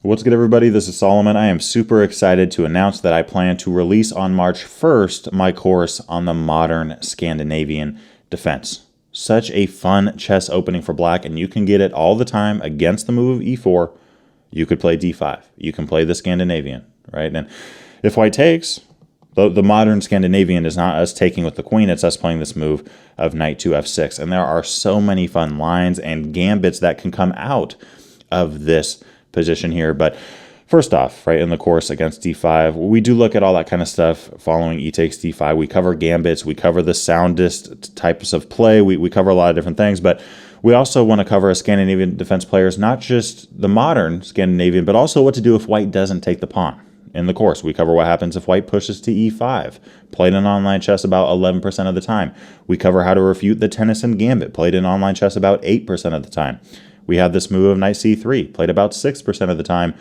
What's good, everybody? This is Solomon. I am super excited to announce that I plan to release on March 1st my course on the Modern Scandinavian Defense. Such a fun chess opening for black, and you can get it all the time against the move of e4. You could play d5. You can play the Scandinavian, right? And if white takes, the Modern Scandinavian is not us taking with the queen, it's us playing this move of knight to f6. And there are so many fun lines and gambits that can come out of this position here. But first off, right, in the course against d5, we do look at all that kind of stuff following e takes d5. We cover gambits, we cover the soundest types of play, we cover a lot of different things, but we also want to cover as Scandinavian defense players, not just the modern Scandinavian, but also what to do if white doesn't take the pawn. In the course, we cover what happens if white pushes to e5, played in online chess about 11% of the time. We cover how to refute the Tennison Gambit, played in online chess about 8% of the time. We have this move of knight c3, played about 6% of the time,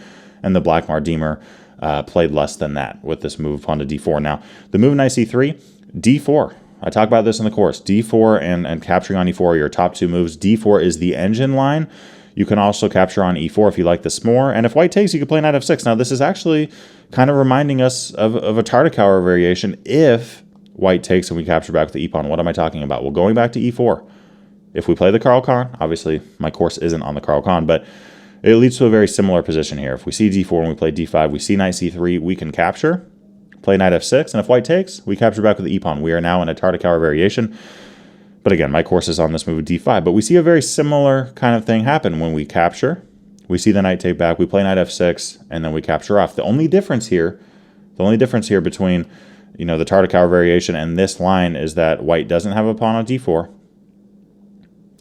and the Blackmar-Diemer played less than that with this move pawn to d4. Now, the move knight c3, d4. I talk about this in the course. d4 and capturing on e4 are your top two moves. d4 is the engine line. You can also capture on e4 if you like this more. And if white takes, you can play knight f6. Now, this is actually kind of reminding us of a Tartakower variation if white takes and we capture back with the e-pawn. What am I talking about? Well, going back to e4. If we play the Caro-Kann, obviously my course isn't on the Caro-Kann, but it leads to a very similar position here. If we see d4 and we play d5, we see knight c3, we can capture, play knight f6, and if white takes, we capture back with the e-pawn. We are now in a Tartakower variation. But again, my course is on this move of d5. But we see a very similar kind of thing happen when we capture. We see the knight take back, we play knight f6, and then we capture off. The only difference here between, the Tartakower variation and this line is that white doesn't have a pawn on d4,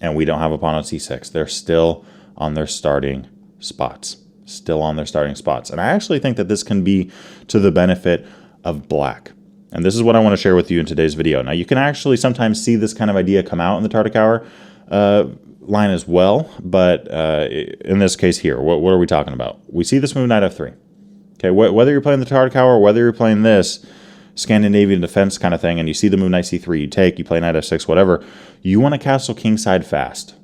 and we don't have a pawn on c6. They're still on their starting spots. And I actually think that this can be to the benefit of black. And this is what I want to share with you in today's video. Now, you can actually sometimes see this kind of idea come out in the Tartakower line as well. But in this case here, what are we talking about? We see this move knight f3. Okay, whether you're playing the Tartakower or whether you're playing this Scandinavian defense kind of thing, and you see the move knight c3, you take, you play knight f6, whatever, you want to castle kingside fast.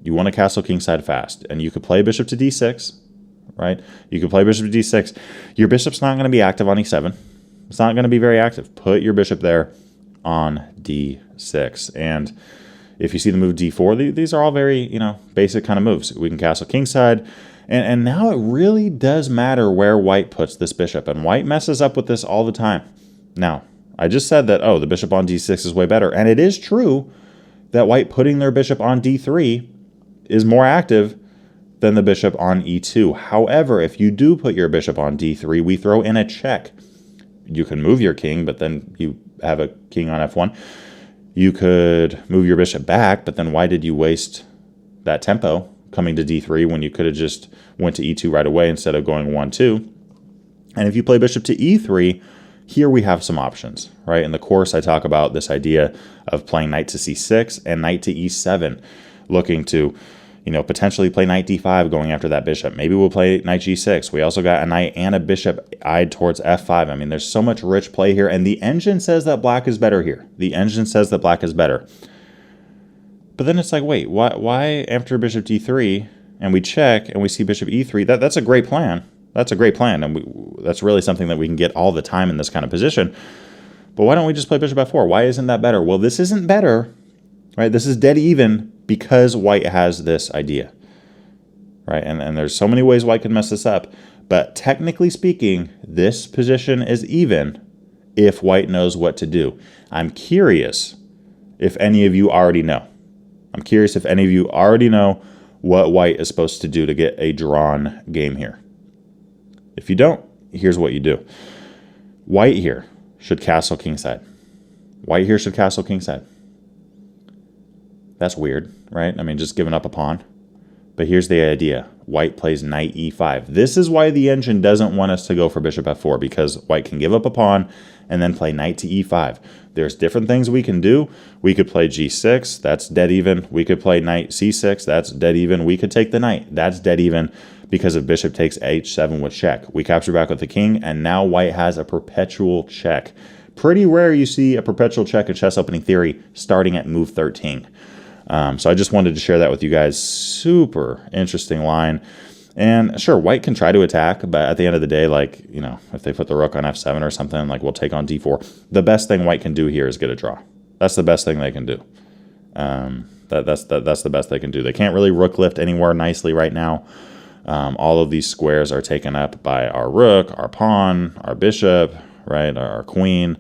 And you could play bishop to d6, right? You could play bishop to d6. Your bishop's not going to be active on e7. It's not going to be very active. Put your bishop there on d6. And if you see the move d4, these are all very, basic kind of moves. We can castle kingside. And now it really does matter where white puts this bishop. And white messes up with this all the time. Now, I just said that, the bishop on d6 is way better. And it is true that white putting their bishop on d3 is more active than the bishop on e2. However, if you do put your bishop on d3, we throw in a check. You can move your king, but then you have a king on f1. You could move your bishop back, but then why did you waste that tempo coming to d3 when you could have just went to e2 right away instead of going 1-2? And if you play bishop to e3, here we have some options, right? In the course, I talk about this idea of playing knight to c6 and knight to e7, looking to, potentially play knight d5 going after that bishop. Maybe we'll play knight g6. We also got a knight and a bishop eyed towards f5. I mean, there's so much rich play here, and the engine says that black is better here. But then it's like, wait, why after bishop d3 and we check and we see bishop e3? That's a great plan. And that's really something that we can get all the time in this kind of position. But why don't we just play bishop f4? Why isn't that better? Well, this isn't better, right? This is dead even because white has this idea, right? And there's so many ways white can mess this up. But technically speaking, this position is even if white knows what to do. I'm curious if any of you already know. What white is supposed to do to get a drawn game here. If you don't, here's what you do. White here should castle kingside. That's weird, right? I mean, just giving up a pawn. But here's the idea. White plays knight e5. This is why the engine doesn't want us to go for bishop f4, because white can give up a pawn and then play knight to e5. There's different things we can do. We could play g6. That's dead even. We could play knight c6. That's dead even. We could take the knight. That's dead even because if bishop takes h7 with check. We capture back with the king, and now white has a perpetual check. Pretty rare you see a perpetual check in chess opening theory starting at move 13. So I just wanted to share that with you guys. Super interesting line. And sure, white can try to attack, but at the end of the day, like, you know, if they put the rook on f7 or something, like we'll take on d4. The best thing white can do here is get a draw. That's the best thing they can do. That's the best they can do. They can't really rook lift anywhere nicely right now. All of these squares are taken up by our rook, our pawn, our bishop, right, our queen.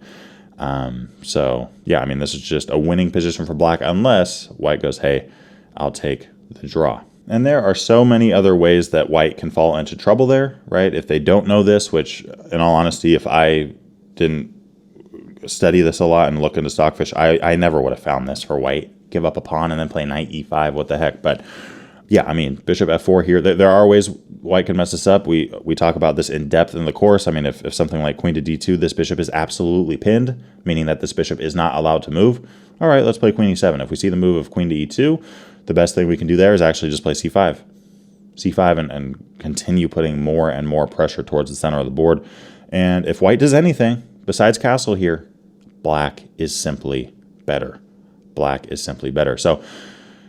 So, yeah, I mean, this is just a winning position for black unless white goes, hey, I'll take the draw. And there are so many other ways that white can fall into trouble there, right? If they don't know this, which, in all honesty, if I didn't study this a lot and look into Stockfish, I never would have found this for white. Give up a pawn and then play knight e5, what the heck? But yeah, I mean, bishop f4 here. There are ways white can mess this up. We talk about this in depth in the course. I mean, if something like queen to d2, this bishop is absolutely pinned, meaning that this bishop is not allowed to move. All right, let's play queen e7. If we see the move of queen to e2, the best thing we can do there is actually just play c5. c5 and continue putting more and more pressure towards the center of the board. And if white does anything besides castle here, black is simply better. Black is simply better. So,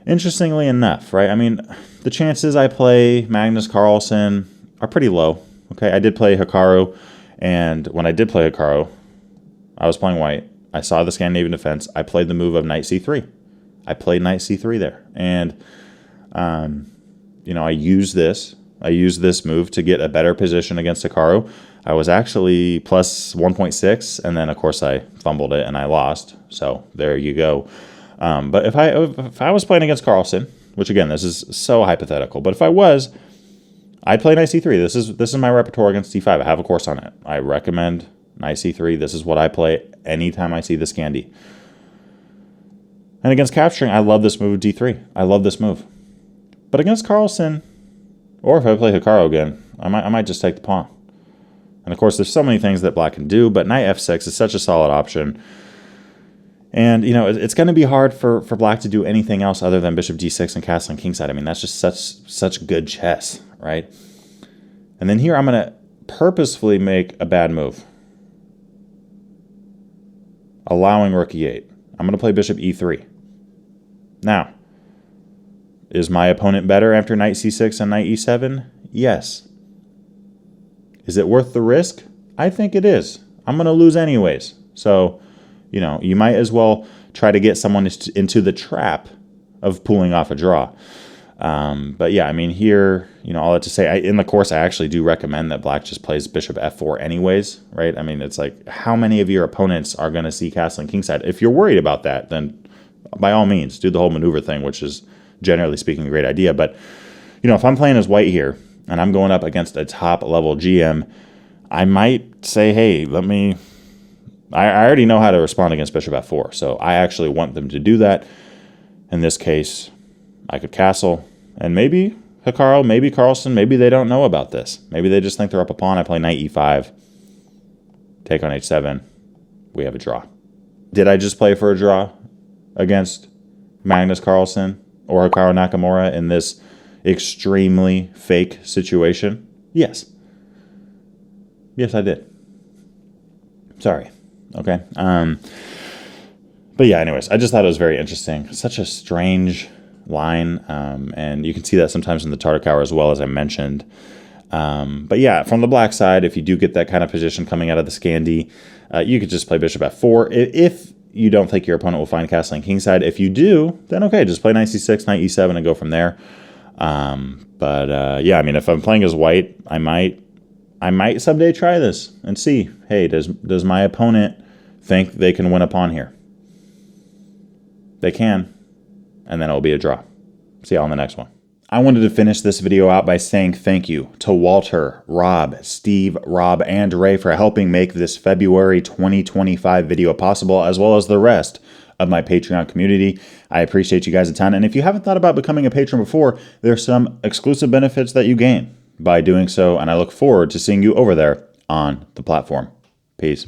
interestingly enough, right? I mean, the chances I play Magnus Carlsen are pretty low. Okay, I did play Hikaru, and when I did play Hikaru, I was playing white. I saw the Scandinavian defense. I played the move of knight c3. I played knight c3 there, and you know, I used this move to get a better position against Hikaru. I was actually plus 1.6, and then of course I fumbled it and I lost. So there you go. But if I was playing against Carlsen, which again, this is so hypothetical, but if I was, I'd play knight c3. This is my repertoire against d5. I have a course on it. I recommend knight c3. This is what I play anytime I see the Scandi. And against capturing, I love this move d3. I love this move. But against Carlsen, or if I play Hikaru again, I might just take the pawn. And of course, there's so many things that black can do, but knight f6 is such a solid option. And, you know, it's going to be hard for black to do anything else other than bishop d6 and castling kingside. I mean, that's just such good chess, right? And then here I'm going to purposefully make a bad move, allowing rook e8. I'm going to play bishop e3. Now, is my opponent better after knight c6 and knight e7? Yes. Is it worth the risk? I think it is. I'm going to lose anyways. So, you know, you might as well try to get someone into the trap of pulling off a draw. But yeah, I mean, here, you know, all that to say, in the course, I actually do recommend that black just plays bishop f4 anyways, right? I mean, it's like, how many of your opponents are going to see castling kingside? If you're worried about that, then by all means, do the whole maneuver thing, which is, generally speaking, a great idea. But, you know, if I'm playing as white here, and I'm going up against a top-level GM, I might say, hey, I already know how to respond against bishop f4, so I actually want them to do that. In this case, I could castle, and maybe Hikaru, maybe Carlsen, maybe they don't know about this. Maybe they just think they're up a pawn. I play knight e5, take on h7, we have a draw. Did I just play for a draw against Magnus Carlsen or Hikaru Nakamura in this extremely fake situation? Yes. Yes, I did. Sorry. Okay. But yeah, anyways, I just thought it was very interesting. Such a strange line. And you can see that sometimes in the Tartakower as well, as I mentioned. But yeah, from the black side, if you do get that kind of position coming out of the Scandi, you could just play bishop f4. If you don't think your opponent will find castling kingside, if you do, then okay, just play knight c6, knight e7, and go from there. Yeah, I mean, if I'm playing as white, I might someday try this and see, hey, does my opponent think they can win a pawn here? They can, and then it'll be a draw. See you all in the next one. I wanted to finish this video out by saying thank you to Walter, Rob, Steve, Rob, and Ray for helping make this February 2025 video possible, as well as the rest of my Patreon community. I appreciate you guys a ton, and if you haven't thought about becoming a patron before, there's some exclusive benefits that you gain by doing so, and I look forward to seeing you over there on the platform. Peace.